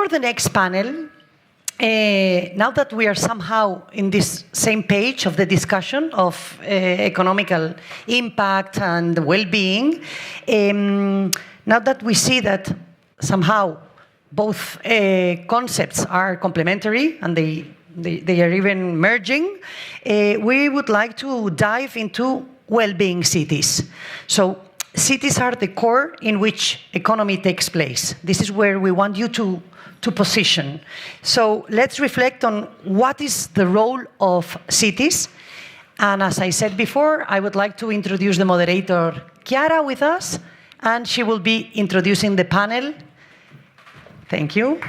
for the next panel, now that we are somehow in this same page of the discussion of economical impact and well-being, now that we see that somehow both concepts are complementary and they are even merging, we would like to dive into well-being cities. So cities are the core in which economy takes place. This is where we want you to position. So let's reflect on what is the role of cities. And as I said before, I would like to introduce the moderator, Chiara, with us, and she will be introducing the panel. Thank you.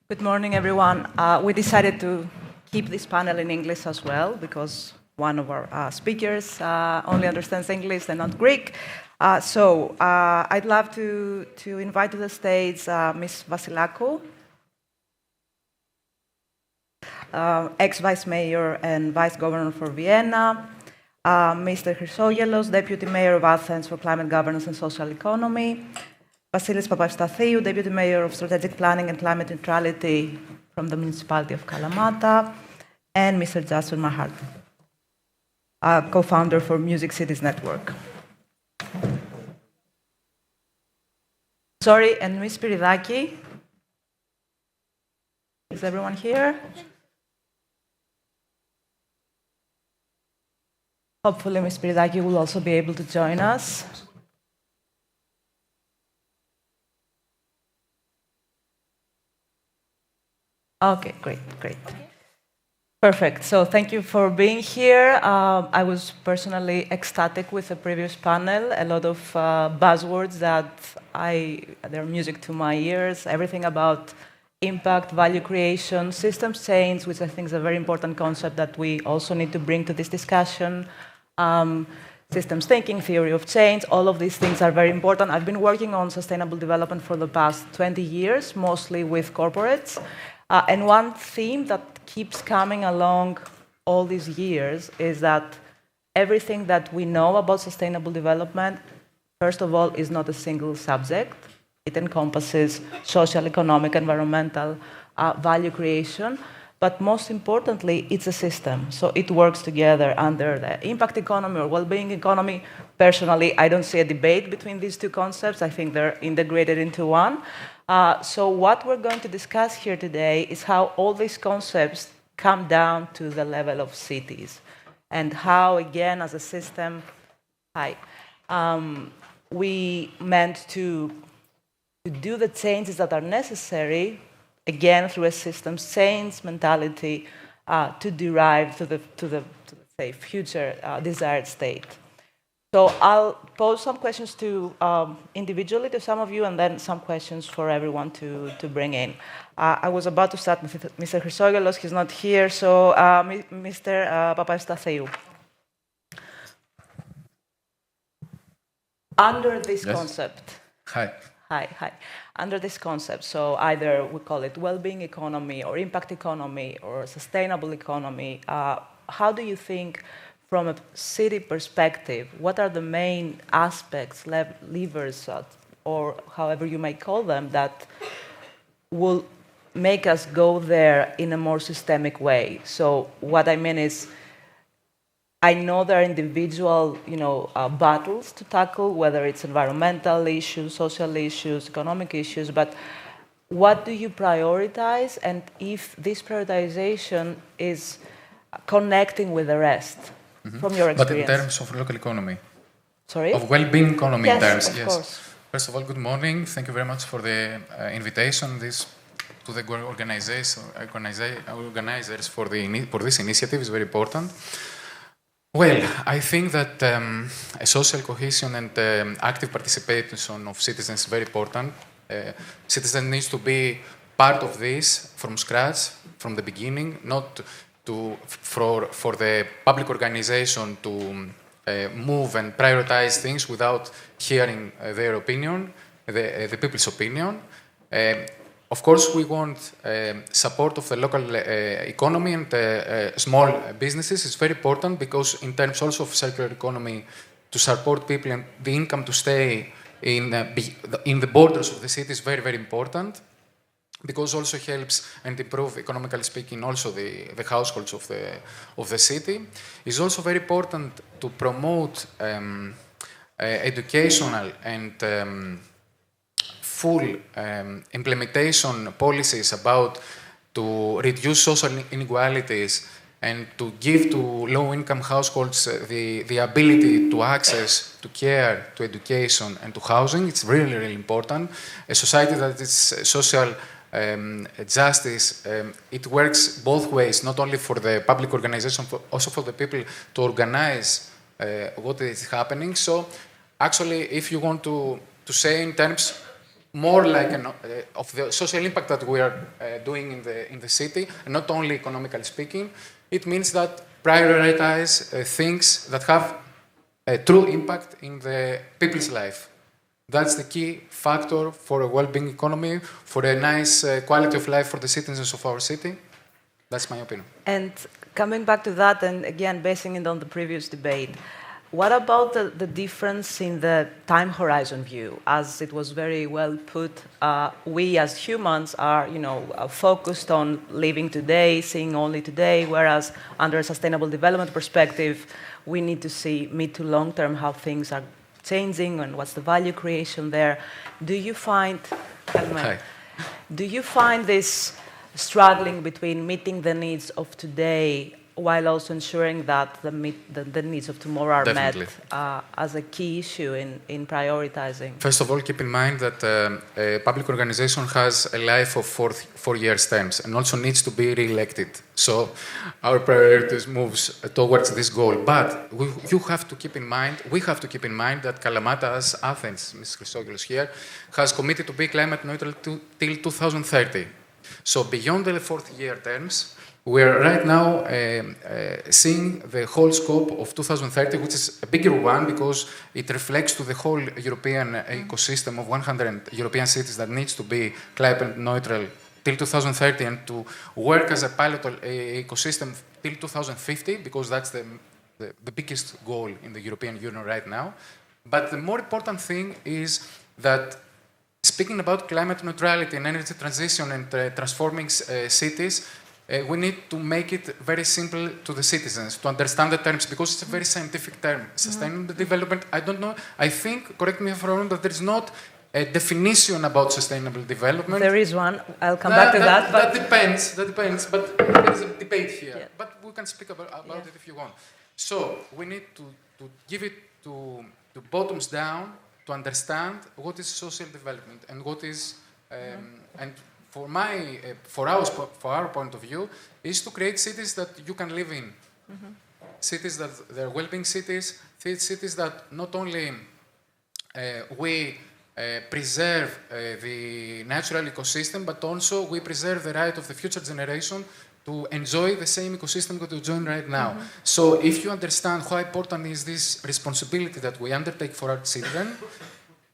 Good morning, everyone. We decided to keep this panel in English as well, because one of our speakers only understands English and not Greek. So I'd love to invite to the stage Ms. Vasilakou, ex-vice mayor and vice governor for Vienna, Mr. Chrysogelos, deputy mayor of Athens for climate governance and social economy, Vassilis Papaefstathiou, deputy mayor of strategic planning and climate neutrality from the Municipality of Kalamata, and Mr. Jesper, co-founder for Music Cities Network. Sorry, and Ms. Spiridaki. Is everyone here? Hopefully, Ms. Spiridaki will also be able to join us. Okay, great. Perfect. So thank you for being here. I was personally ecstatic with the previous panel. A lot of buzzwords that they're music to my ears. Everything about impact, value creation, systems change, which I think is a very important concept that we also need to bring to this discussion. Systems thinking, theory of change, all of these things are very important. I've been working on sustainable development for the past 20 years, mostly with corporates. And one theme that keeps coming along all these years is that everything that we know about sustainable development, first of all, is not a single subject. It encompasses social, economic, environmental value creation. But most importantly, it's a system. So it works together under the impact economy or well-being economy. Personally, I don't see a debate between these two concepts. I think they're integrated into one. So what we're going to discuss here today is how all these concepts come down to the level of cities and how, again, as a system, we meant to do the changes that are necessary, again, through a systems change mentality to derive to the say, future desired state. So I'll pose some questions to individually to some of you, and then some questions for everyone to bring in. I was about to start with Mr. Chrysogelos. He's not here, so Mr. Papaefstathiou. Under this concept. Hi. Under this concept, so either we call it well-being economy or impact economy or sustainable economy, how do you think, from a city perspective, what are the main aspects, levers, or however you may call them, that will make us go there in a more systemic way? So what I mean is, I know there are individual, battles to tackle, whether it's environmental issues, social issues, economic issues, but what do you prioritize, and if this prioritization is connecting with the rest, from your experience? But in terms of local economy? Sorry? Of well-being economy in terms, of course. First of all, good morning. Thank you very much for the invitation to the organizers for this initiative. Is very important. Well, I think that a social cohesion and active participation of citizens is very important. Citizens need to be part of this from scratch, from the beginning, not for the public organization to move and prioritize things without hearing their opinion, the people's opinion. Of course, we want support of the local economy and small businesses. It's very important because in terms also of circular economy, to support people and the income to stay in the borders of the city is very, very important, because also helps and improve, economically speaking, also the households of the city. It's also very important to promote educational and full implementation policies about to reduce social inequalities and to give to low-income households the ability to access to care, to education, and to housing. It's really, really important. A society that is social justice, it works both ways, not only for the public organization, but also for the people to organize what is happening. So, actually, if you want to say in terms more like of the social impact that we are doing in the city, and not only economically speaking, it means that prioritize things that have a true impact in the people's life. That's the key factor for a well-being economy, for a nice quality of life for the citizens of our city. That's my opinion. And coming back to that, and again, basing it on the previous debate, what about the difference in the time horizon view? As it was very well put, we as humans are, focused on living today, seeing only today, whereas under a sustainable development perspective, we need to see mid to long term how things are changing and what's the value creation there. Do you find this struggling between meeting the needs of today while also ensuring that the needs of tomorrow are Definitely met as a key issue in prioritizing? First of all, keep in mind that a public organization has a life of 4 years terms and also needs to be re-elected. So our priorities moves towards this goal. But we have to keep in mind that Kalamata, as Athens, Ms. Chrysogelos here, has committed to be climate neutral till 2030. So beyond the 4th-year terms, we are right now seeing the whole scope of 2030, which is a bigger one because it reflects to the whole European ecosystem of 100 European cities that needs to be climate neutral till 2030 and to work as a pilot ecosystem till 2050, because that's the biggest goal in the European Union right now. But the more important thing is that speaking about climate neutrality and energy transition and transforming cities, we need to make it very simple to the citizens to understand the terms, because it's a very scientific term. Sustainable development, I don't know, I think, correct me if I'm wrong, that there is not a definition about sustainable development. There is one. I'll come back to that. That depends, but there is a debate here. Yeah. But we can speak about it if you want. So we need to give it to bottoms down to understand what is social development and what is... and for our point of view, is to create cities that you can live in. Cities that they're well-being cities, cities that not only we preserve the natural ecosystem, but also we preserve the right of the future generation to enjoy the same ecosystem that we enjoy right now. So if you understand how important is this responsibility that we undertake for our children,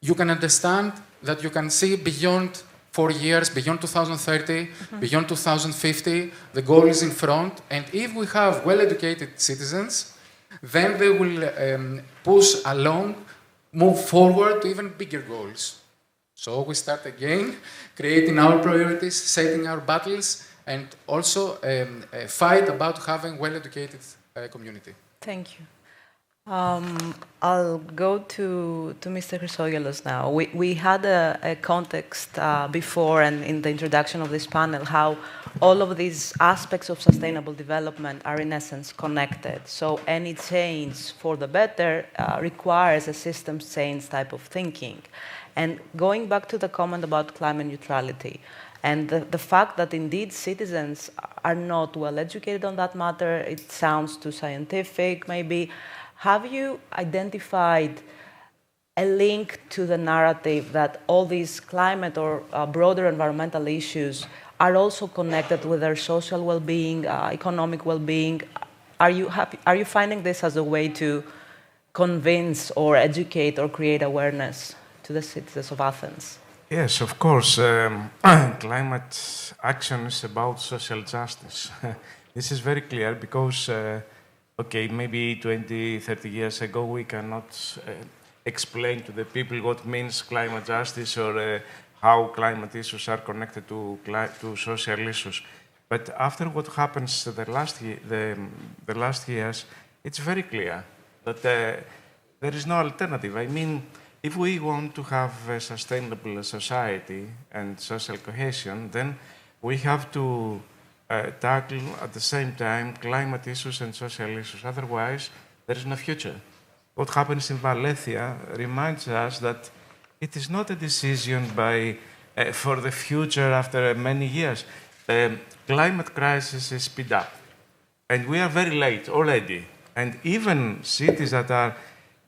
you can understand that you can see beyond 4 years, beyond 2030, beyond 2050, the goal is in front. And if we have well-educated citizens, then they will push along, move forward to even bigger goals. So we start again, creating our priorities, setting our battles, and also fight about having well-educated community. Thank you. I'll go to Mr. Chrysogelos now. We had a context before and in the introduction of this panel how all of these aspects of sustainable development are in essence connected. So any change for the better requires a systems change type of thinking. And going back to the comment about climate neutrality and the fact that indeed citizens are not well educated on that matter, it sounds too scientific maybe. Have you identified a link to the narrative that all these climate or broader environmental issues are also connected with their social well-being, economic well-being? Are you finding this as a way to convince or educate or create awareness to the citizens of Athens? Yes, of course. Climate action is about social justice. This is very clear because okay, maybe 20, 30 years ago, we cannot explain to the people what means climate justice or how climate issues are connected to social issues. But after what happens the last years, it's very clear that there is no alternative. I mean, if we want to have a sustainable society and social cohesion, then we have to tackle at the same time climate issues and social issues. Otherwise, there is no future. What happens in Valencia reminds us that it is not a decision for the future after many years. Climate crisis is speed up, and we are very late already. And even cities that are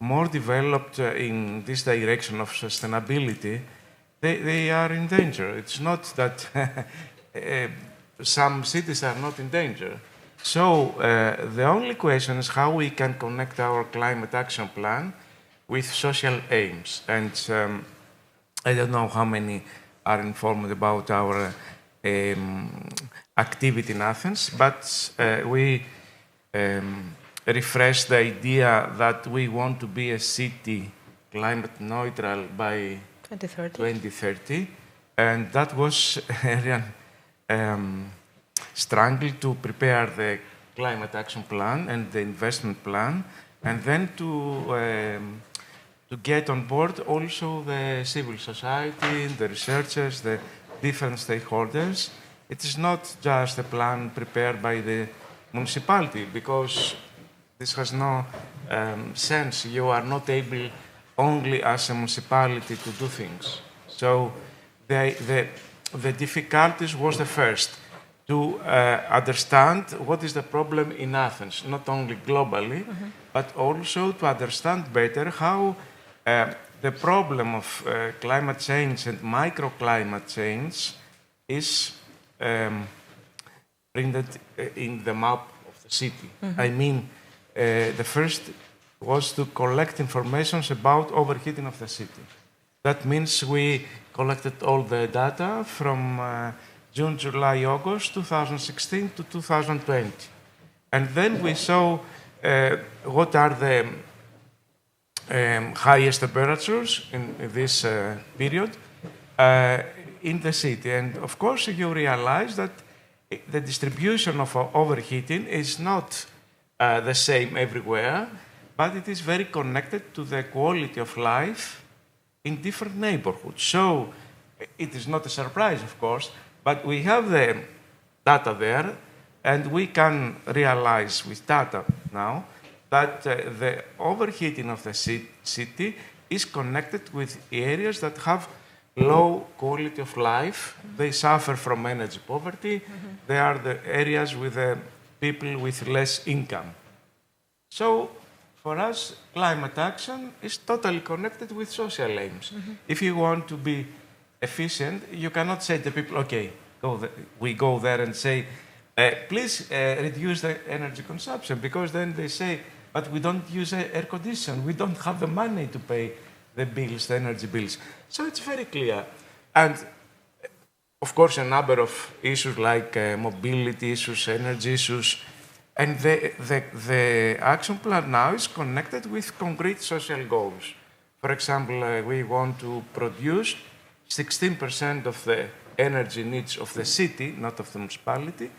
more developed in this direction of sustainability, they are in danger. It's not that some cities are not in danger. So the only question is how we can connect our climate action plan with social aims. And I don't know how many are informed about our activity in Athens, but we refresh the idea that we want to be a city climate neutral by 2030. And that was a real struggle to prepare the climate action plan and the investment plan, and then to get on board also the civil society, the researchers, the different stakeholders. It is not just a plan prepared by the municipality, because this has no sense. You are not able only as a municipality to do things. So the difficulties was the first, to understand what is the problem in Athens, not only globally, but also to understand better how the problem of climate change and microclimate change is printed in the map of the city. I mean, the first was to collect information about overheating of the city. That means we collected all the data from June, July, August 2016 to 2020. And then we saw what are the highest temperatures in this period in the city. And of course, you realize that the distribution of overheating is not the same everywhere, but it is very connected to the quality of life in different neighborhoods. So it is not a surprise, of course, but we have the data there, and we can realize with data now that the overheating of the city is connected with areas that have low quality of life. They suffer from energy poverty. They are the areas with people with less income. So for us, climate action is totally connected with social aims. If you want to be efficient, you cannot say to people, okay, we go there and say, please reduce the energy consumption, because then they say, but we don't use air conditioning. We don't have the money to pay the bills, the energy bills. So it's very clear. And of course, a number of issues like mobility issues, energy issues, and the action plan now is connected with concrete social goals. For example, we want to produce 16% of the energy needs of the city, not of the municipality,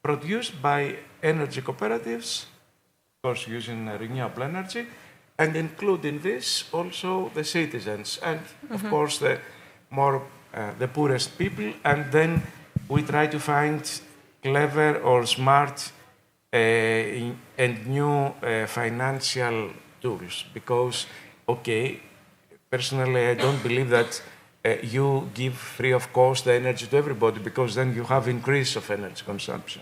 produced by energy cooperatives, of course using renewable energy, and including this also the citizens, and of course the poorest people. And then we try to find clever or smart and new financial tools, because, okay, personally I don't believe that you give free of cost the energy to everybody, because then you have increase of energy consumption.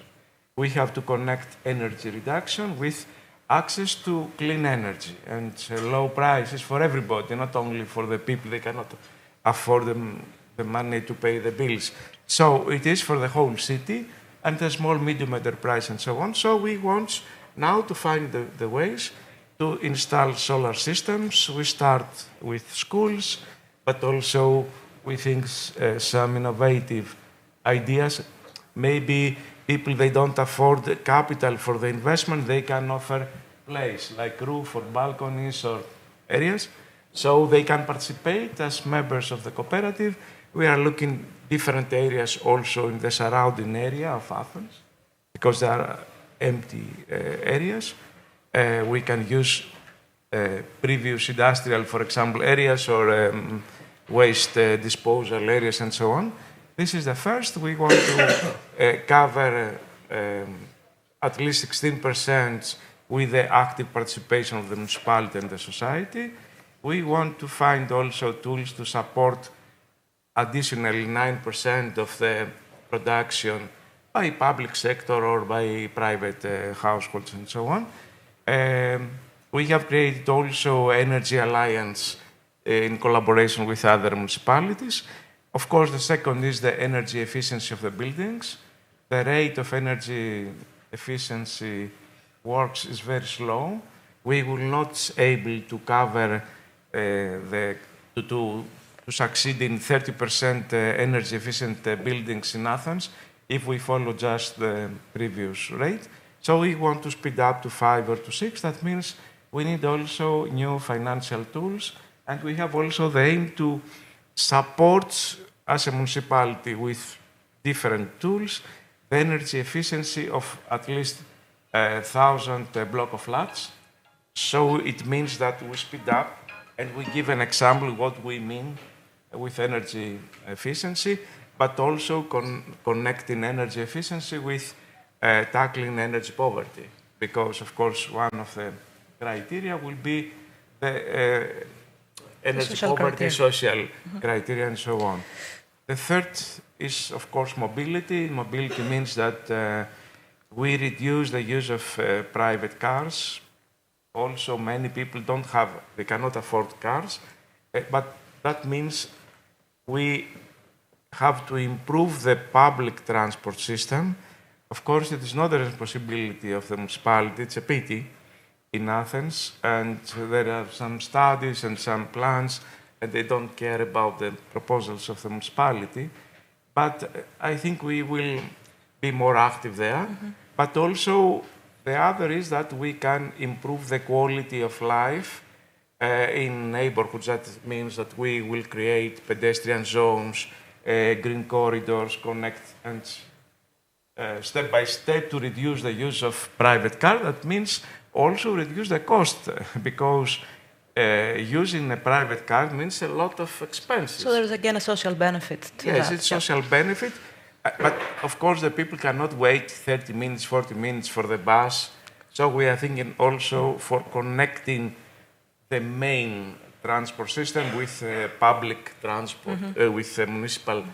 We have to connect energy reduction with access to clean energy and low prices for everybody, not only for the people they cannot afford the money to pay the bills. So it is for the whole city and the small, medium enterprise and so on. So we want now to find the ways to install solar systems. We start with schools, but also we think some innovative ideas. Maybe people, they don't afford the capital for the investment, they can offer place, like roof or balconies or areas. So they can participate as members of the cooperative. We are looking different areas also in the surrounding area of Athens, because there are empty areas. We can use previous industrial, for example, areas or waste disposal areas and so on. This is the first. We want to cover at least 16% with the active participation of the municipality and the society. We want to find also tools to support additionally 9% of the production by public sector or by private households and so on. We have created also Energy Alliance in collaboration with other municipalities. Of course, the second is the energy efficiency of the buildings. The rate of energy efficiency works is very slow. We will not be able to cover to succeed in 30% energy efficient buildings in Athens if we follow just the previous rate. So we want to speed up to 5 or to 6. That means we need also new financial tools, and we have also the aim to support as a municipality with different tools the energy efficiency of at least 1,000 block of flats. So it means that we speed up, and we give an example of what we mean with energy efficiency, but also connecting energy efficiency with tackling energy poverty, because, of course, one of the criteria will be the energy poverty, social criteria, and so on. The third is, of course, mobility. Mobility means that we reduce the use of private cars. Also, many people they cannot afford cars, but that means we have to improve the public transport system. Of course, it is not the responsibility of the municipality, it's a pity in Athens, and there are some studies and some plans, and they don't care about the proposals of the municipality. But I think we will be more active there. But also, the other is that we can improve the quality of life in neighborhoods. That means that we will create pedestrian zones, green corridors, connect, and step by step to reduce the use of private cars. That means also reduce the cost, because using a private car means a lot of expenses. So there's again a social benefit to that. Yes, it's social benefit. But of course, the people cannot wait 30 minutes, 40 minutes for the bus. So we are thinking also for connecting the main transport system with public transport, with the municipal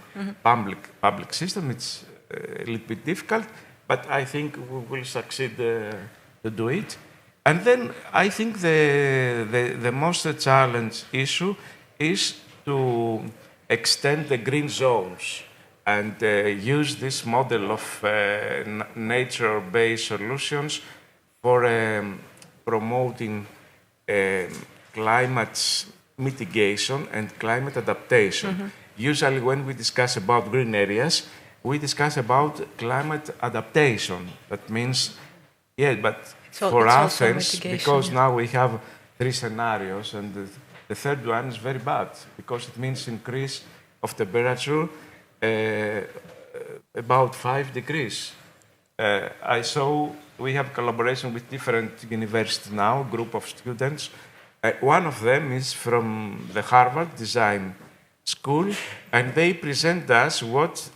public system. It's a little bit difficult, but I think we will succeed to do it. And then I think the most challenge issue is to extend the green zones and use this model of nature-based solutions for promoting climate mitigation and climate adaptation. Usually when we discuss about green areas, we discuss about climate adaptation. That means, but for Athens, because now we have 3 scenarios, and the third one is very bad, because it means increase of temperature about 5 degrees. I saw we have collaboration with different universities now, group of students. One of them is from the Harvard Design School, and they present us what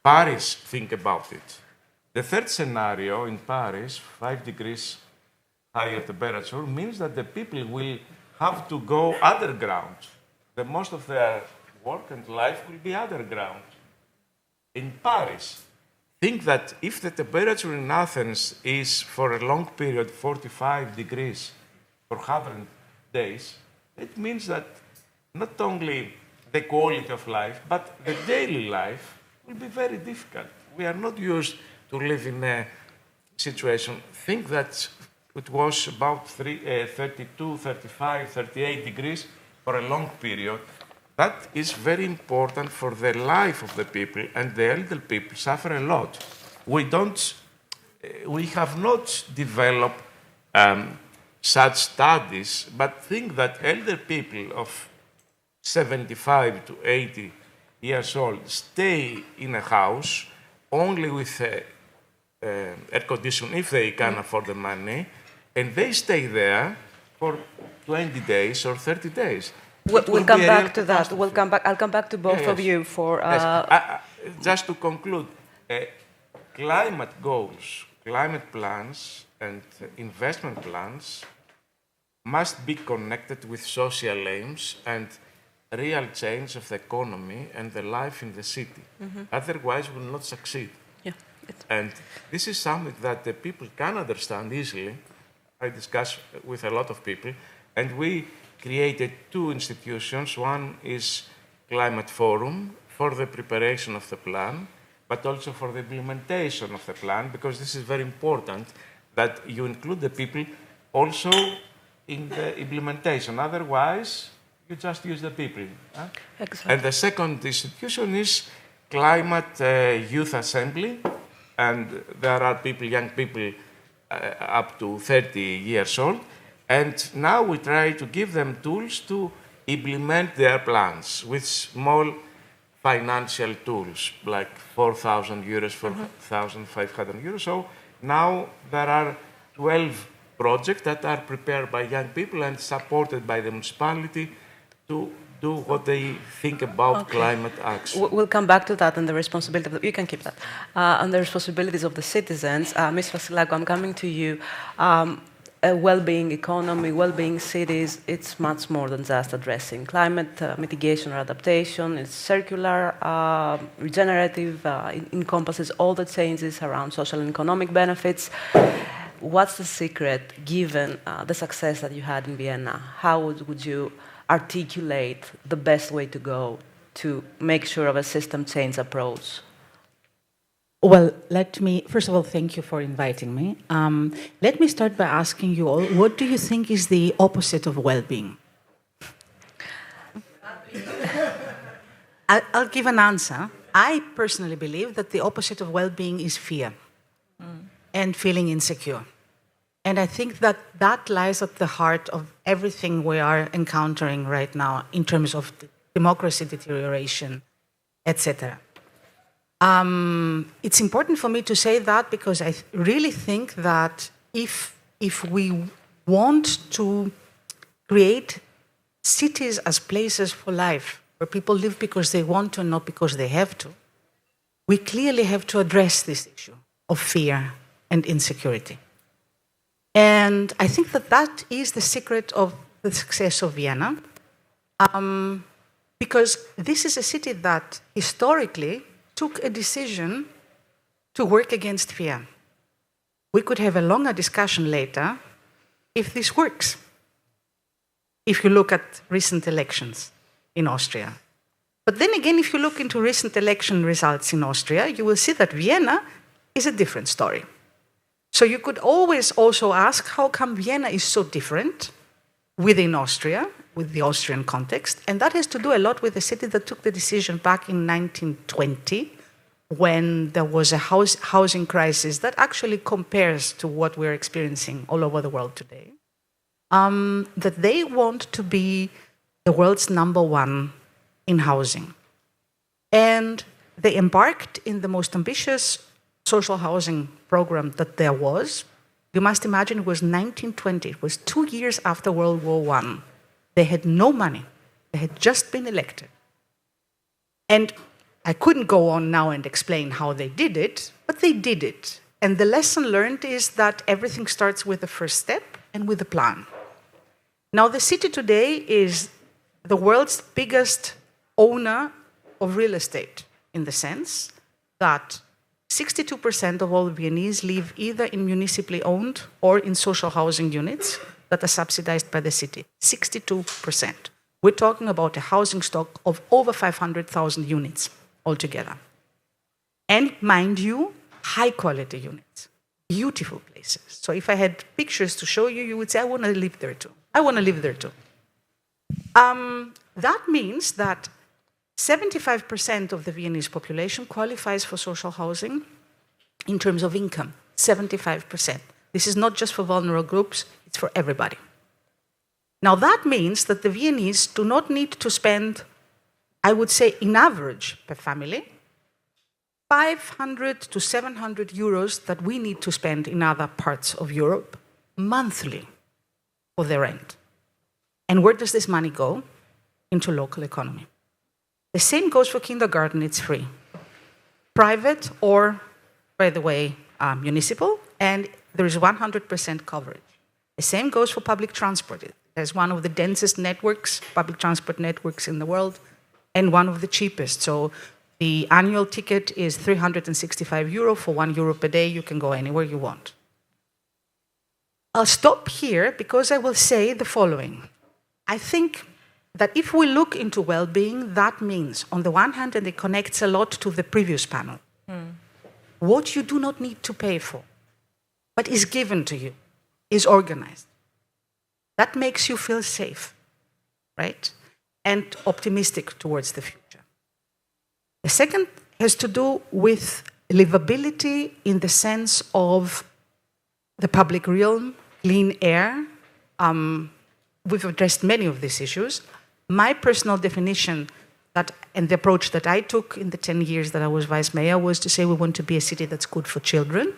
Paris think about it. The third scenario in Paris, 5 degrees higher temperature, means that the people will have to go underground. The most of their work and life will be underground. In Paris, think that if the temperature in Athens is for a long period 45 degrees for 100 days, it means that not only the quality of life, but the daily life will be very difficult. We are not used to live in a situation. Think that it was about 32, 35, 38 degrees for a long period. that is very important for the life of the people, and the elder people suffer a lot. We have not developed such studies, but think that elder people of 75 to 80 years old stay in a house only with air conditioning if they can afford the money, and they stay there for 20 days or 30 days. We'll come back to that. I'll come back to both of you for... Just to conclude, climate goals, climate plans, and investment plans must be connected with social aims and real change of the economy and the life in the city. Otherwise, we will not succeed. Yeah. And this is something that the people can understand easily. I discuss with a lot of people, and we created two institutions. One is Climate Forum for the preparation of the plan, but also for the implementation of the plan, because this is very important that you include the people also in the implementation. Otherwise, you just use the people. Huh? Exactly. And the second institution is Climate Youth Assembly, and there are people, young people up to 30 years old, and now we try to give them tools to implement their plans with small financial tools, like 4,000 euros, 4,500 euros. So now there are 12 projects that are prepared by young people and supported by the municipality to do what they think about climate action. We'll come back to that and the responsibility. You can keep that. And the responsibilities of the citizens. Ms. Vasilakou, I'm coming to you. A well-being economy, well-being cities, it's much more than just addressing climate mitigation or adaptation. It's circular, regenerative, encompasses all the changes around social and economic benefits. What's the secret, given the success that you had in Vienna? How would you articulate the best way to go to make sure of a system change approach? Well, first of all, thank you for inviting me. Let me start by asking you all, what do you think is the opposite of well-being? I'll give an answer. I personally believe that the opposite of well-being is fear and feeling insecure. And I think that that lies at the heart of everything we are encountering right now in terms of democracy deterioration, etc. It's important for me to say that because I really think that if we want to create cities as places for life, where people live because they want to and not because they have to, we clearly have to address this issue of fear and insecurity. And I think that that is the secret of the success of Vienna, because this is a city that historically took a decision to work against fear. We could have a longer discussion later if this works. If you look at recent elections in Austria. But then again, if you look into recent election results in Austria, you will see that Vienna is a different story. So you could always also ask, how come Vienna is so different within Austria, with the Austrian context? And that has to do a lot with the city that took the decision back in 1920, when there was a housing crisis that actually compares to what we're experiencing all over the world today, that they want to be the world's #1 in housing. And they embarked in the most ambitious social housing program that there was. You must imagine it was 1920. It was 2 years after World War I. They had no money. They had just been elected. And I couldn't go on now and explain how they did it, but they did it. And the lesson learned is that everything starts with the first step and with a plan. Now, the city today is the world's biggest owner of real estate, in the sense that 62% of all Viennese live either in municipally owned or in social housing units that are subsidized by the city. 62%. We're talking about a housing stock of over 500,000 units altogether. And mind you, high-quality units, beautiful places. So if I had pictures to show you, you would say, I want to live there too. I want to live there too. That means that 75% of the Viennese population qualifies for social housing in terms of income, 75%. This is not just for vulnerable groups, it's for everybody. Now that means that the Viennese do not need to spend, I would say, in average per family, 500 to 700 euros that we need to spend in other parts of Europe monthly for their rent. And where does this money go? Into local economy. The same goes for kindergarten, it's free. Private or, by the way, municipal, and there is 100% coverage. The same goes for public transport. It has one of the densest networks, public transport networks in the world, and one of the cheapest. So the annual ticket is 365 euro. For €1 per day, you can go anywhere you want. I'll stop here because I will say the following. I think that if we look into well-being, that means, on the one hand, and it connects a lot to the previous panel, what you do not need to pay for, but is given to you, is organized. That makes you feel safe, right? And optimistic towards the future. The second has to do with livability in the sense of the public realm, clean air. We've addressed many of these issues. My personal definition and the approach that I took in the 10 years that I was vice mayor was to say we want to be a city that's good for children,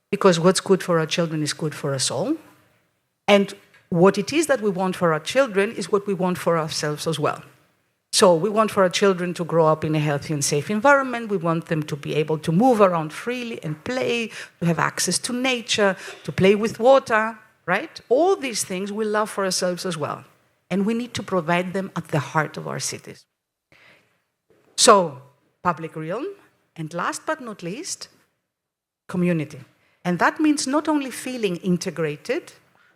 because what's good for our children is good for us all. And what it is that we want for our children is what we want for ourselves as well. So we want for our children to grow up in a healthy and safe environment. We want them to be able to move around freely and play, to have access to nature, to play with water, right? All these things we love for ourselves as well. And we need to provide them at the heart of our cities. So, public realm, and last but not least, community. And that means not only feeling integrated,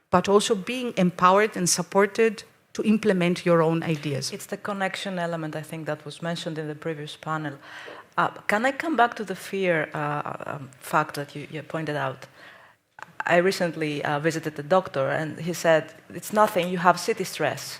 but also being empowered and supported to implement your own ideas. It's the connection element, I think, that was mentioned in the previous panel. Can I come back to the fear fact that you pointed out? I recently visited a doctor, and he said, it's nothing, you have city stress.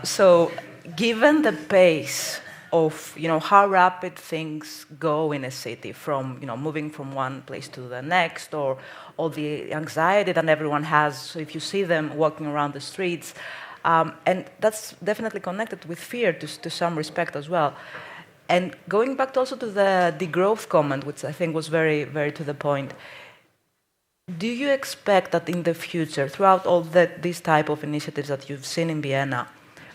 So given the pace of how rapid things go in a city, from moving from one place to the next, or all the anxiety that everyone has, so if you see them walking around the streets, and that's definitely connected with fear to some respect as well. And going back also to the degrowth comment, which I think was very, very to the point, do you expect that in the future, throughout all these type of initiatives that you've seen in Vienna,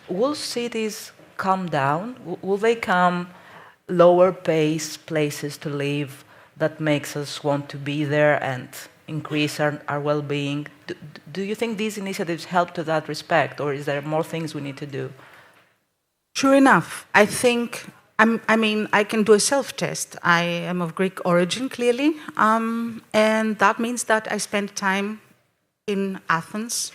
will cities calm down? Will they come lower pace places to live that makes us want to be there and increase our well-being? Do you think these initiatives help to that respect, or is there more things we need to do? Sure enough, I think, I can do a self-test. I am of Greek origin, clearly, and that means that I spend time in Athens.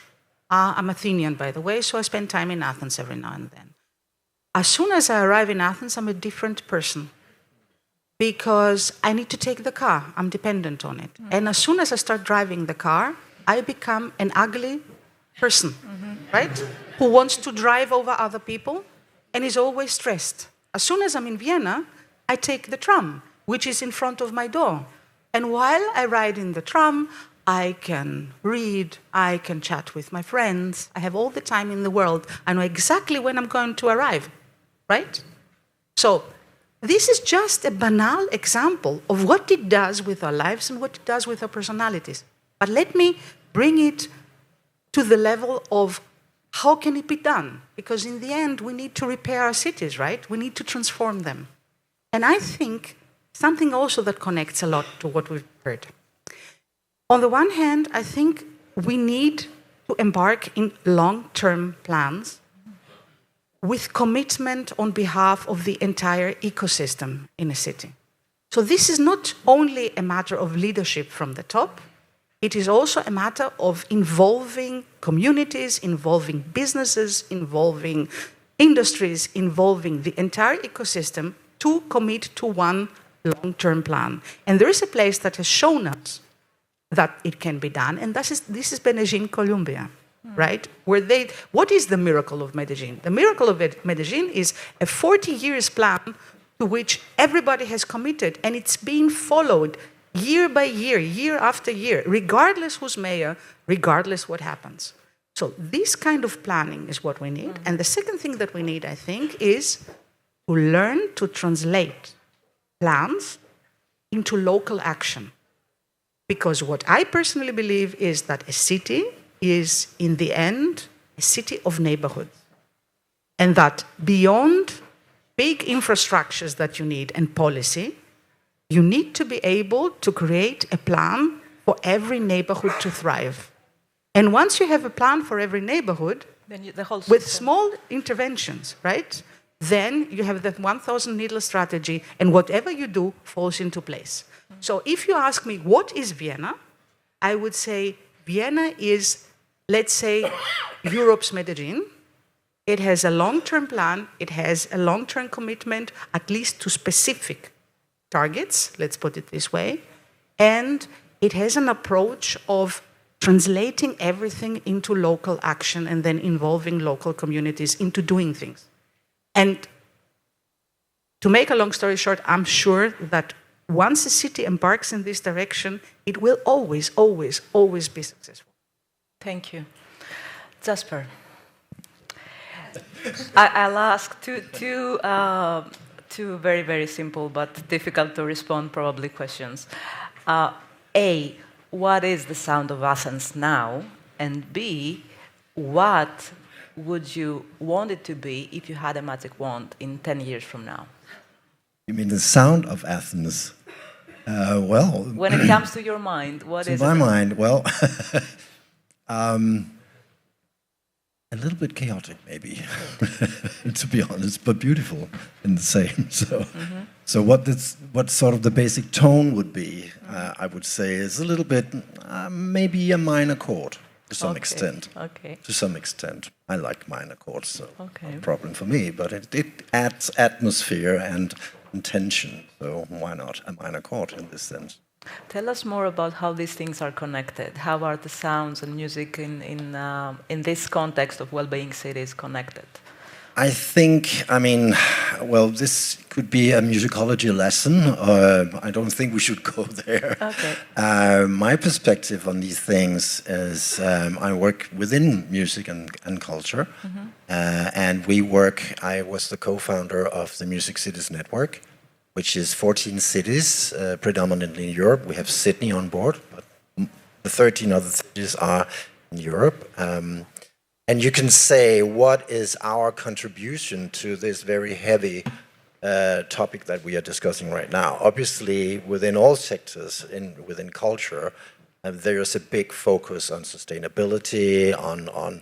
I'm Athenian, by the way, so I spend time in Athens every now and then. As soon as I arrive in Athens, I'm a different person because I need to take the car. I'm dependent on it. And as soon as I start driving the car, I become an ugly person, right? Who wants to drive over other people and is always stressed. As soon as I'm in Vienna, I take the tram, which is in front of my door. And while I ride in the tram, I can read, I can chat with my friends. I have all the time in the world. I know exactly when I'm going to arrive, right? So this is just a banal example of what it does with our lives and what it does with our personalities. But let me bring it to the level of how can it be done? Because in the end, we need to repair our cities, right? We need to transform them. And I think something also that connects a lot to what we've heard. On the one hand, I think we need to embark in long-term plans with commitment on behalf of the entire ecosystem in a city. So this is not only a matter of leadership from the top, it is also a matter of involving communities, involving businesses, involving industries, involving the entire ecosystem to commit to one long-term plan. And there is a place that has shown us that it can be done, and this is Benejin, Colombia. right? What is the miracle of Medellin? The miracle of Medellin is a 40 years plan to which everybody has committed, and it's being followed year by year, year after year, regardless who's mayor, regardless what happens. So this kind of planning is what we need. And the second thing that we need, I think, is to learn to translate plans into local action. Because what I personally believe is that a city is, in the end, a city of neighborhoods. And that beyond big infrastructures that you need and policy, you need to be able to create a plan for every neighborhood to thrive. And once you have a plan for every neighborhood, then the whole with system. small interventions, right? Then you have that 1,000 needle strategy, and whatever you do falls into place. So if you ask me, what is Vienna? I would say Vienna is, let's say, Europe's Medellin. It has a long-term plan. It has a long-term commitment, at least to specific targets, let's put it this way. And it has an approach of translating everything into local action and then involving local communities into doing things. And to make a long story short, I'm sure that once a city embarks in this direction, it will always, always, always be successful. Thank you. Jesper. I'll ask two very, very simple but difficult to respond probably questions. A, what is the sound of Athens now? And B, what would you want it to be if you had a magic wand in 10 years from now? You mean the sound of Athens? Well... When it comes to your mind, what is it? To my mind, well... a little bit chaotic, maybe, to be honest, but beautiful in the same. So what sort of the basic tone would be, I would say, is a little bit, maybe a minor chord, to some extent. Okay. To some extent. I like minor chords, so Okay. no problem for me, but it adds atmosphere and intention, so why not a minor chord in this sense? Tell us more about how these things are connected. How are the sounds and music in this context of well-being cities connected? I think, well, this could be a musicology lesson. I don't think we should go there. Okay. My perspective on these things is I work within music and culture. And I was the co-founder of the Music Cities Network, which is 14 cities, predominantly in Europe. We have Sydney on board, but the 13 other cities are in Europe. And you can say, what is our contribution to this very heavy topic that we are discussing right now? Obviously, within all sectors, within culture, there is a big focus on sustainability, on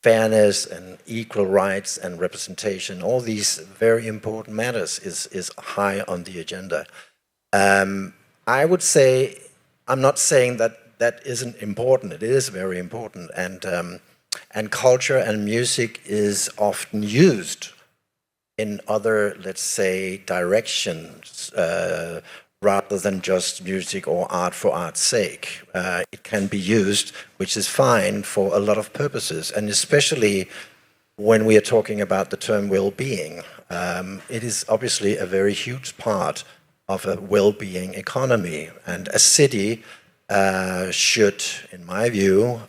fairness and equal rights and representation. All these very important matters is high on the agenda. I would say, I'm not saying that isn't important. It is very important, and culture and music is often used in other, let's say, directions, rather than just music or art for art's sake. It can be used, which is fine, for a lot of purposes, and especially when we are talking about the term well-being. It is obviously a very huge part of a well-being economy, and a city should, in my view,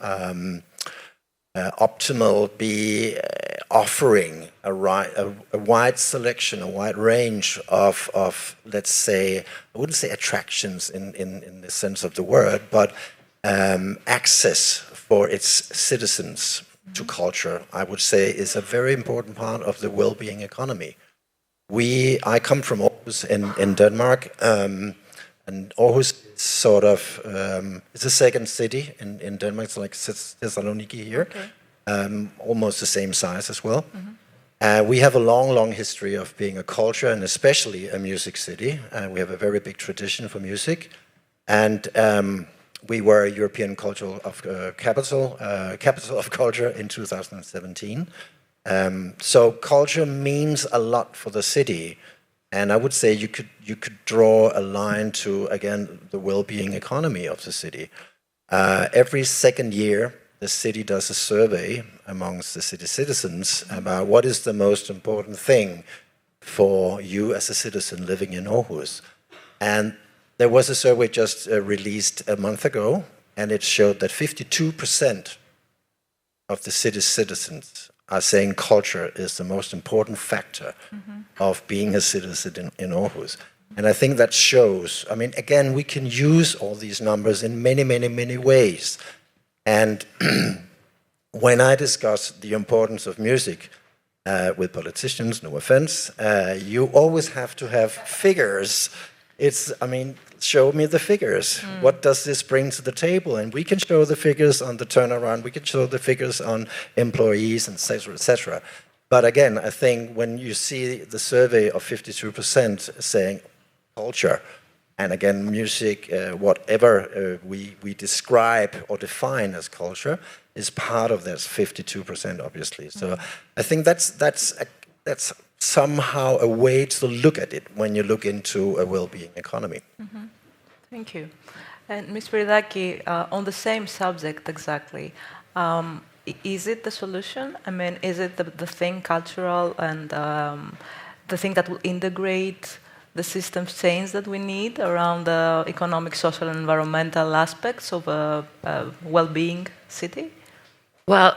optimal be offering a wide selection, a wide range of, let's say, I wouldn't say attractions in the sense of the word, but access for its citizens to culture, I would say, is a very important part of the well-being economy. I come from Aarhus in Denmark, and Aarhus is sort of, it's a second city in Denmark. It's like Thessaloniki here. Okay. Almost the same size as well. We have a long history of being a culture and especially a music city. We have a very big tradition for music. And we were a European cultural capital of culture in 2017. So culture means a lot for the city. And I would say you could draw a line to, again, the well-being economy of the city. Every second year, the city does a survey amongst the city citizens about what is the most important thing for you as a citizen living in Aarhus. And there was a survey just released a month ago, and it showed that 52% of the city's citizens are saying culture is the most important factor of being a citizen in Aarhus. And I think that shows, I mean, again, we can use all these numbers in many, many, many ways. And when I discuss the importance of music with politicians, no offense, you always have to have figures. It's, I mean, show me the figures. What does this bring to the table? And we can show the figures on the turnaround, we can show the figures on employees, et cetera, et cetera. But again, I think when you see the survey of 52% saying culture, and again, music, whatever we describe or define as culture, is part of that 52%, obviously. So I think that's somehow a way to look at it when you look into a well-being economy. Thank you. And Ms. Vasilakou, on the same subject exactly, is it the solution? I mean, is it the thing cultural and the thing that will integrate the system change that we need around the economic, social, and environmental aspects of a well-being city? Well,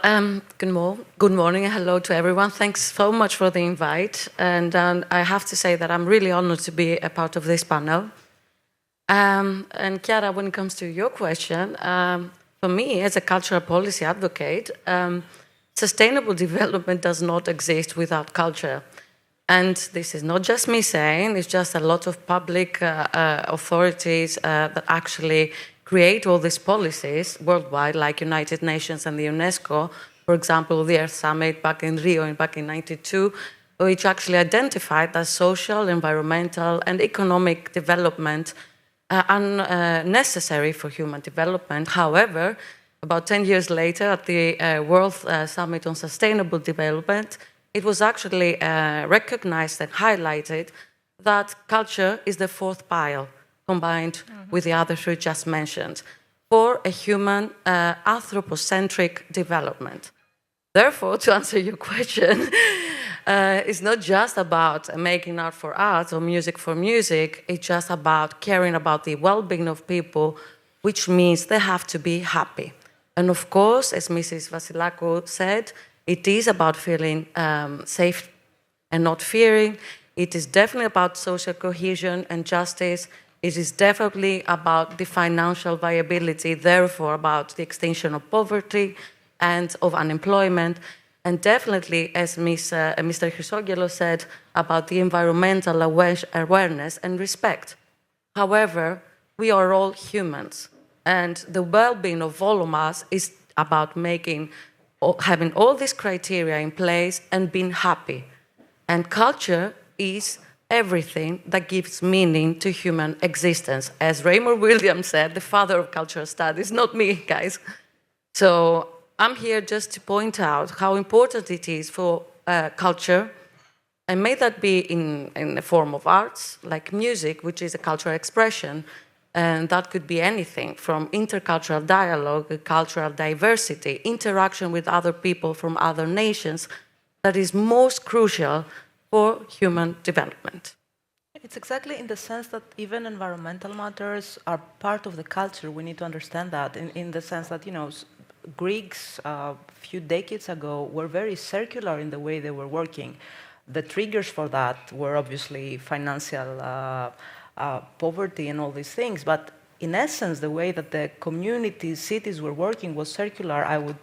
good morning and hello to everyone. Thanks so much for the invite. And I have to say that I'm really honored to be a part of this panel. And Chiara, when it comes to your question, for me, as a cultural policy advocate, sustainable development does not exist without culture. And this is not just me saying, it's just a lot of public authorities that actually create all these policies worldwide, like United Nations and the UNESCO. For example, the Earth Summit back in Rio back in '92, which actually identified that social, environmental, and economic development are necessary for human development. However, about 10 years later, at the World Summit on Sustainable Development, it was actually recognized and highlighted that culture is the fourth pile, combined with the other three just mentioned, for a human anthropocentric development. Therefore, to answer your question, it's not just about making art for art or music for music, it's just about caring about the well-being of people, which means they have to be happy. And of course, as Mrs. Vasilakou said, it is about feeling safe and not fearing. It is definitely about social cohesion and justice. It is definitely about the financial viability, therefore about the extinction of poverty and of unemployment. And definitely, as Mr. Chrysogelos said, about the environmental awareness and respect. However, we are all humans. And the well-being of all of us is about having all these criteria in place and being happy. And culture is everything that gives meaning to human existence. As Raymond Williams said, the father of cultural studies, not me, guys. So I'm here just to point out how important it is for culture, and may that be in the form of arts, like music, which is a cultural expression, and that could be anything from intercultural dialogue, cultural diversity, interaction with other people from other nations, that is most crucial for human development. It's exactly in the sense that even environmental matters are part of the culture. We need to understand that in the sense that, Greeks a few decades ago were very circular in the way they were working. The triggers for that were obviously financial poverty and all these things, but in essence, the way that the communities, cities were working was circular. I would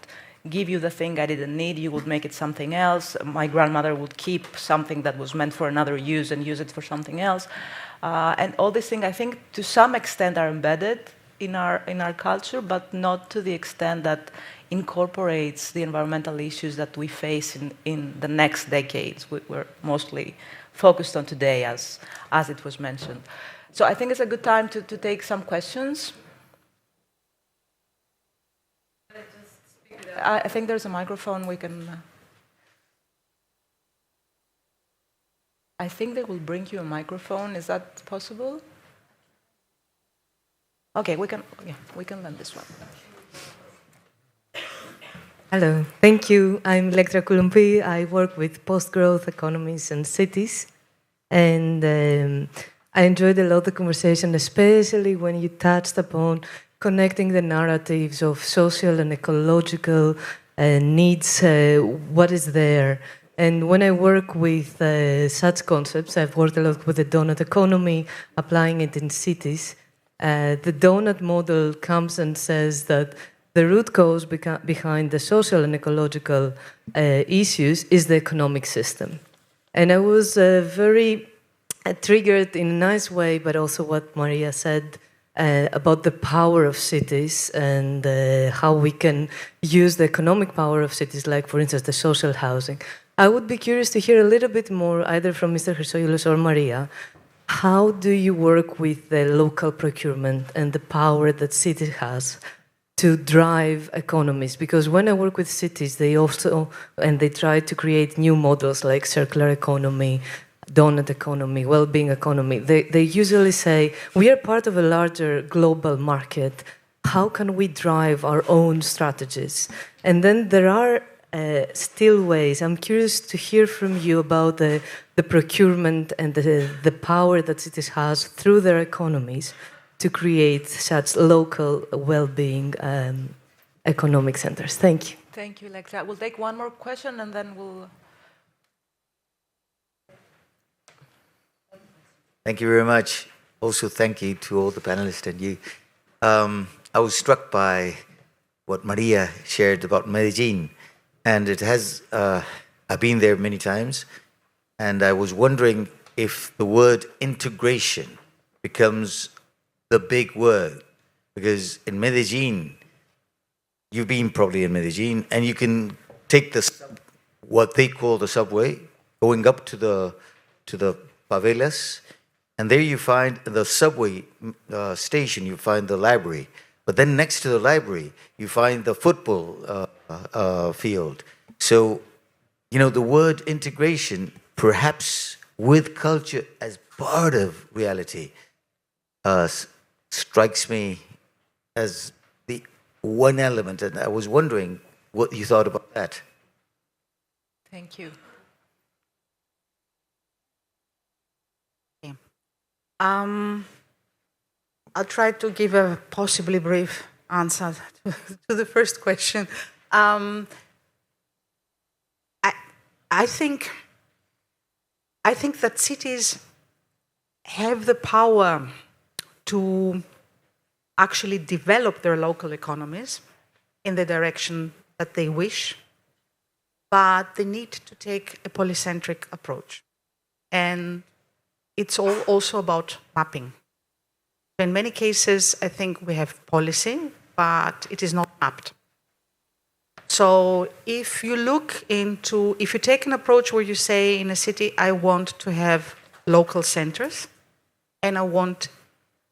give you the thing I didn't need, you would make it something else. My grandmother would keep something that was meant for another use and use it for something else. And all these things, I think, to some extent are embedded in our culture, but not to the extent that incorporates the environmental issues that we face in the next decades. We're mostly focused on today, as it was mentioned. So I think it's a good time to take some questions. I think there's a microphone we can... I think they will bring you a microphone. Is that possible? Okay, we can lend this one. Hello, thank you. I'm Lektra Kulumpi. I work with post-growth economies and cities. And I enjoyed a lot the conversation, especially when you touched upon connecting the narratives of social and ecological needs, what is there. And when I work with such concepts, I've worked a lot with the donut economy, applying it in cities. The donut model comes and says that the root cause behind the social and ecological issues is the economic system. And I was very triggered in a nice way, but also what Maria said about the power of cities and how we can use the economic power of cities, like, for instance, the social housing. I would be curious to hear a little bit more, either from Mr. Chrysogelos or Maria. How do you work with the local procurement and the power that cities has to drive economies? Because when I work with cities, they try to create new models like circular economy, donut economy, well-being economy. They usually say, we are part of a larger global market. How can we drive our own strategies? And then there are still ways. I'm curious to hear from you about the procurement and the power that cities has through their economies to create such local well-being economic centers. Thank you. Thank you, Lektra. We'll take one more question and then we'll... Thank you very much. Also, thank you to all the panelists and you. I was struck by what Maria shared about Medellin, and it has, I've been there many times, and I was wondering if the word integration becomes the big word, because in Medellin, you've been probably in Medellin, and you can take what they call the subway, going up to the favelas, and there you find the subway station, you find the library. But then next to the library, you find the football field. So, you know, the word integration, perhaps with culture as part of reality, strikes me as the one element. And I was wondering what you thought about that. Thank you. I'll try to give a possibly brief answer to the first question. I think that cities have the power to actually develop their local economies in the direction that they wish, but they need to take a polycentric approach. And it's also about mapping. In many cases, I think we have policy, but it is not mapped. So if you take an approach where you say in a city, I want to have local centers, and I want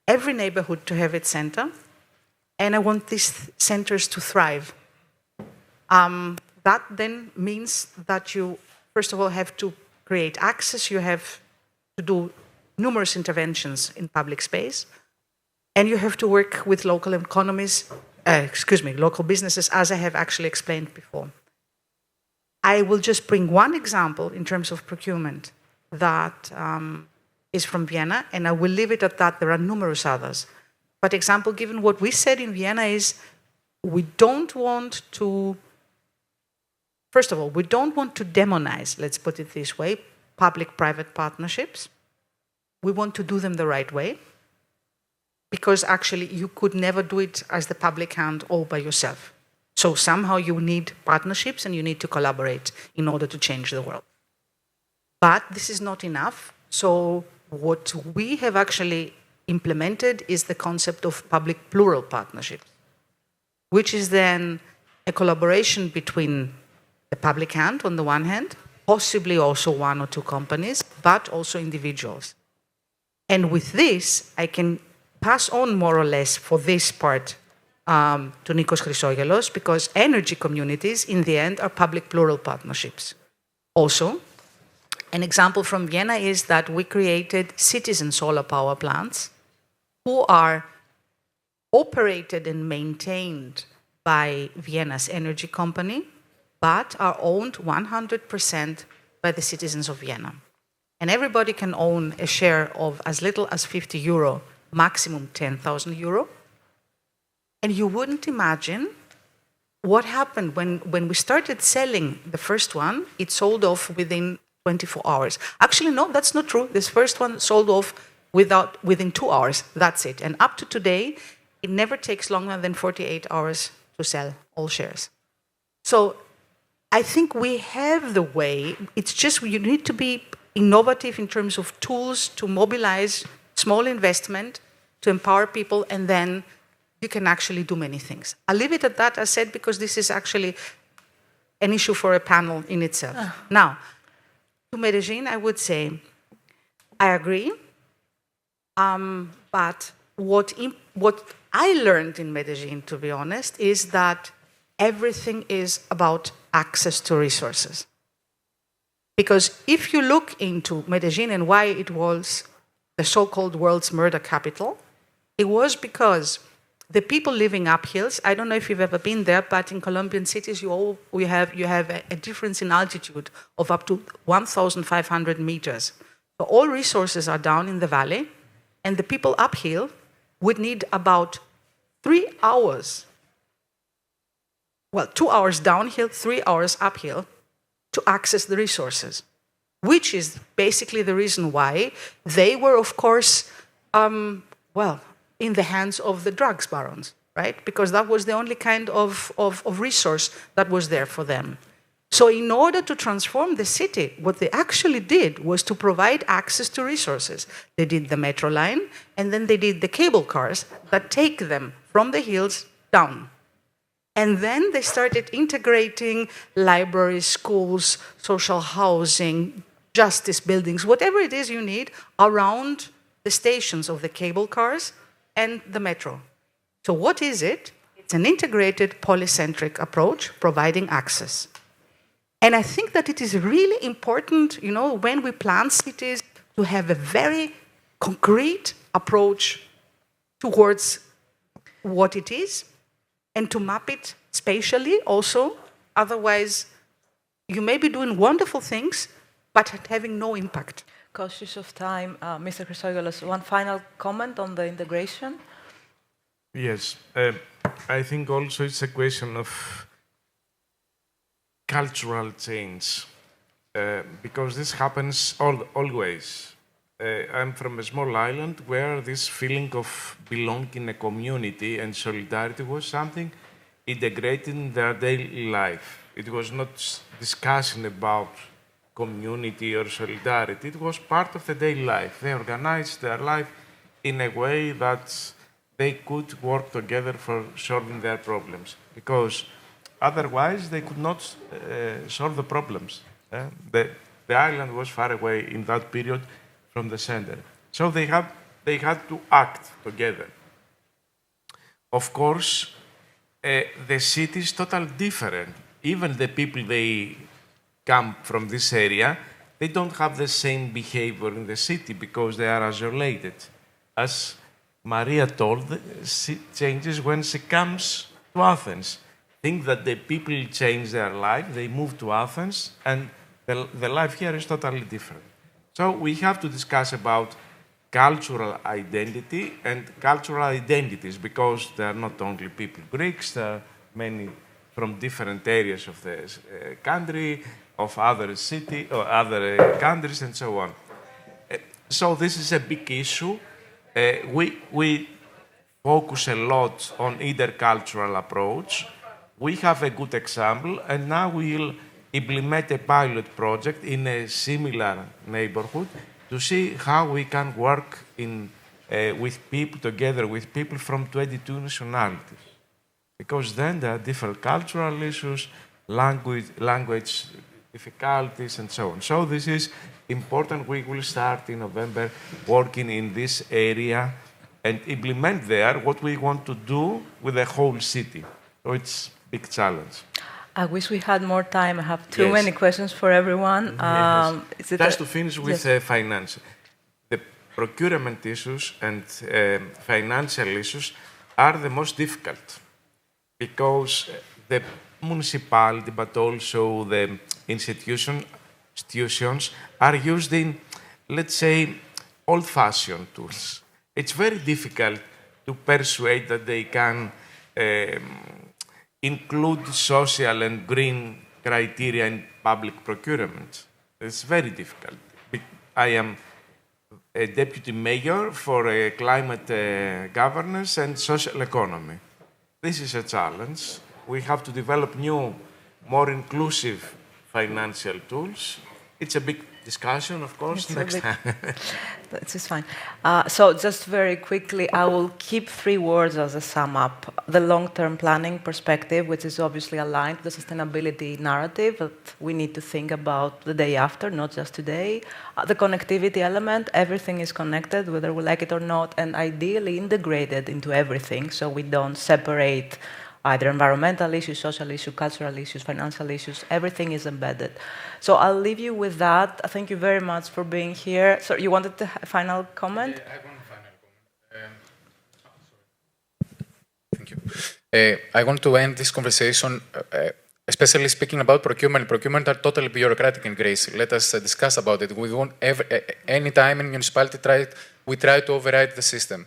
every neighborhood to have its center, and I want these centers to thrive. That then means that you, first of all, have to create access, you have to do numerous interventions in public space, and you have to work with local economies, local businesses, as I have actually explained before. I will just bring one example in terms of procurement that is from Vienna, and I will leave it at that. There are numerous others. But example given, what we said in Vienna is we don't want to, first of all, we don't want to demonize, let's put it this way, public-private partnerships. We want to do them the right way, because actually you could never do it as the public hand all by yourself. So somehow you need partnerships and you need to collaborate in order to change the world. But this is not enough. So what we have actually implemented is the concept of public plural partnerships, which is then a collaboration between the public hand on the one hand, possibly also one or two companies, but also individuals. And with this, I can pass on more or less for this part to Nikos Chrysogelos, because energy communities, in the end, are public plural partnerships. Also, an example from Vienna is that we created citizen solar power plants who are operated and maintained by Vienna's energy company, but are owned 100% by the citizens of Vienna. And everybody can own a share of as little as 50 euro, maximum 10,000 euro. And you wouldn't imagine what happened when we started selling the first one. It sold off within 24 hours. Actually, no, that's not true. This first one sold off within 2 hours. That's it. And up to today, it never takes longer than 48 hours to sell all shares. So I think we have the way. It's just you need to be innovative in terms of tools to mobilize small investment, to empower people, and then you can actually do many things. I'll leave it at that, as said, because this is actually an issue for a panel in itself. Now, to Medellin, I would say, I agree, but what I learned in Medellin, to be honest, is that everything is about access to resources. Because if you look into Medellin and why it was the so-called world's murder capital, it was because the people living up hills, I don't know if you've ever been there, but in Colombian cities, you have a difference in altitude of up to 1,500 meters. So all resources are down in the valley, and the people uphill would need about 3 hours, 2 hours downhill, 3 hours uphill, to access the resources, which is basically the reason why they were, of course, in the hands of the drugs barons, right? Because that was the only kind of resource that was there for them. So in order to transform the city, what they actually did was to provide access to resources. They did the metro line, and then they did the cable cars that take them from the hills down. And then they started integrating libraries, schools, social housing, justice buildings, whatever it is you need around the stations of the cable cars and the metro. So what is it? It's an integrated polycentric approach providing access. And I think that it is really important, when we plan cities, to have a very concrete approach towards what it is and to map it spatially also. Otherwise, you may be doing wonderful things, but having no impact. Cautious of time, Mr. Chrysogelos, one final comment on the integration? Yes, I think also it's a question of cultural change, because this happens always. I'm from a small island where this feeling of belonging in a community and solidarity was something integrated in their daily life. It was not discussion about community or solidarity. It was part of the daily life. They organized their life in a way that they could work together for solving their problems, because otherwise they could not solve the problems. The island was far away in that period from the center. So they had to act together. Of course, the city is totally different. Even the people they come from this area, they don't have the same behavior in the city because they are isolated. As Maria told, she changes when she comes to Athens. Think that the people change their life, they move to Athens, and the life here is totally different. So we have to discuss about cultural identity and cultural identities, because there are not only people Greeks, there are many from different areas of the country, of other cities or other countries, and so on. So this is a big issue. We focus a lot on intercultural approach. We have a good example, and now we'll implement a pilot project in a similar neighborhood to see how we can work with people, together with people from 22 nationalities. Because then there are different cultural issues, language difficulties, and so on. So this is important. We will start in November working in this area and implement there what we want to do with the whole city. So it's a big challenge. I wish we had more time. I have too many questions for everyone. Yes. Just to finish with finance. The procurement issues and financial issues are the most difficult. because the municipality, but also the institutions are used in, let's say, old-fashioned tools. It's very difficult to persuade that they can include social and green criteria in public procurement. It's very difficult. I am a deputy mayor for climate governance and social economy. This is a challenge. We have to develop new, more inclusive financial tools. It's a big discussion, of course, next time. This is fine. So just very quickly, I will keep 3 words as a sum up. The long-term planning perspective, which is obviously aligned with the sustainability narrative that we need to think about the day after, not just today. The connectivity element, everything is connected, whether we like it or not, and ideally integrated into everything, so we don't separate either environmental issues, social issues, cultural issues, financial issues, everything is embedded. So I'll leave you with that. Thank you very much for being here. So you wanted a final comment? I have one final comment. Thank you. I want to end this conversation, especially speaking about procurement. Procurement are totally bureaucratic in Greece. Let us discuss about it. We won't any time in municipality we try to override the system.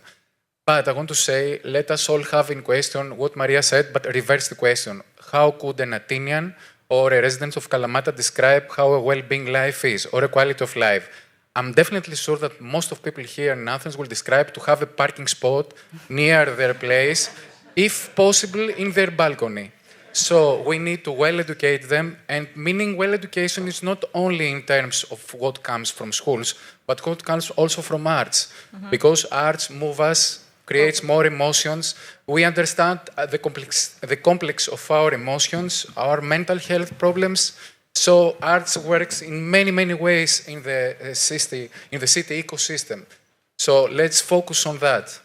But I want to say, let us all have in question what Maria said, but reverse the question. How could an Athenian or a resident of Kalamata describe how a well-being life is, or a quality of life? I'm definitely sure that most of people here in Athens will describe to have a parking spot near their place, if possible in their balcony. So we need to well-educate them, and meaning well-education is not only in terms of what comes from schools, but what comes also from arts, because arts move us, creates more emotions. We understand the complex of our emotions, our mental health problems. So arts works in many, many ways in the city ecosystem. So let's focus on that.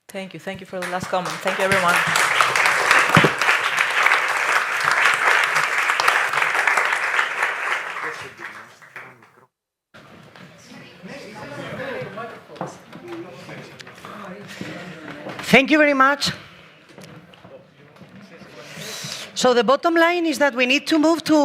Thank you. Thank you for the last comment. Thank you, everyone. Thank you very much. So the bottom line is that we need to move to